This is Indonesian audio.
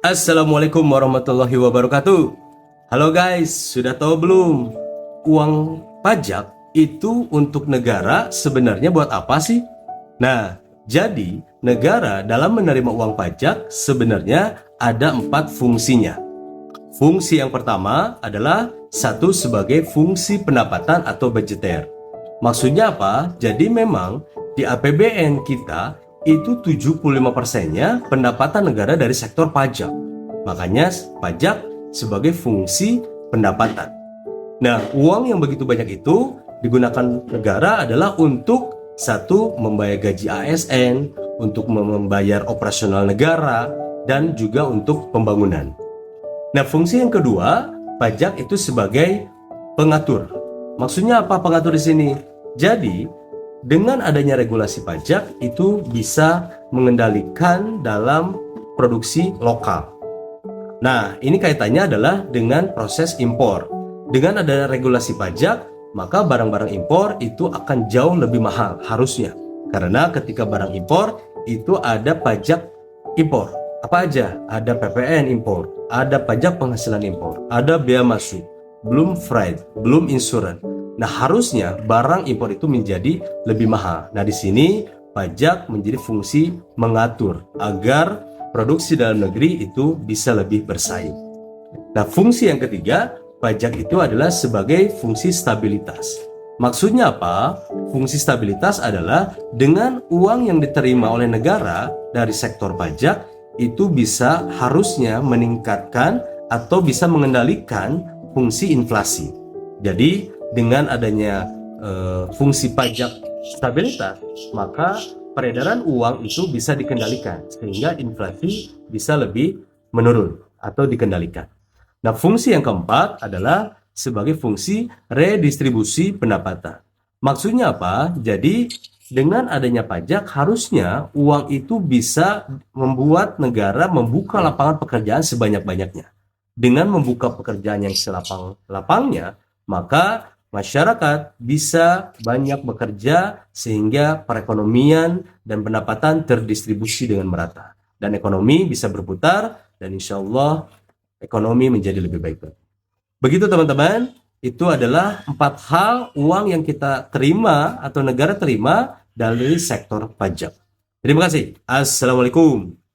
Assalamualaikum warahmatullahi wabarakatuh. Halo guys, sudah tahu belum? Uang pajak itu untuk negara sebenarnya buat apa sih? Nah, jadi negara dalam menerima uang pajak sebenarnya ada 4 fungsinya. Fungsi yang pertama adalah satu sebagai fungsi pendapatan atau budgeter. Maksudnya apa? Jadi memang di APBN kita itu 75%-nya pendapatan negara dari sektor pajak. Makanya pajak sebagai fungsi pendapatan. Nah, uang yang begitu banyak itu digunakan negara adalah untuk satu, membayar gaji ASN, untuk membayar operasional negara, dan juga untuk pembangunan. Nah, fungsi yang kedua, pajak itu sebagai pengatur. Maksudnya apa pengatur di sini? Jadi, dengan adanya regulasi pajak itu bisa mengendalikan dalam produksi lokal. Nah, ini kaitannya adalah dengan proses impor. Dengan ada regulasi pajak, maka barang-barang impor itu akan jauh lebih mahal harusnya. Karena ketika barang impor itu ada pajak impor. Apa aja? Ada PPN impor, ada pajak penghasilan impor, ada bea masuk, belum freight, belum insurans. Nah, harusnya barang impor itu menjadi lebih mahal. Nah, di sini pajak menjadi fungsi mengatur agar produksi dalam negeri itu bisa lebih bersaing. Nah, fungsi yang ketiga, pajak itu adalah sebagai fungsi stabilitas. Maksudnya apa? Fungsi stabilitas adalah dengan uang yang diterima oleh negara dari sektor pajak itu bisa harusnya meningkatkan atau bisa mengendalikan fungsi inflasi. Jadi dengan adanya fungsi pajak stabilitas, maka peredaran uang itu bisa dikendalikan sehingga inflasi bisa lebih menurun atau dikendalikan. Nah, fungsi yang keempat adalah sebagai fungsi redistribusi pendapatan. Maksudnya apa? Jadi dengan adanya pajak harusnya uang itu bisa membuat negara membuka lapangan pekerjaan sebanyak-banyaknya. Dengan membuka pekerjaan yang selapang-lapangnya, maka masyarakat bisa banyak bekerja sehingga perekonomian dan pendapatan terdistribusi dengan merata. Dan ekonomi bisa berputar dan insya Allah ekonomi menjadi lebih baik. Begitu teman-teman, itu adalah 4 hal uang yang kita terima atau negara terima dari sektor pajak. Terima kasih. Assalamualaikum.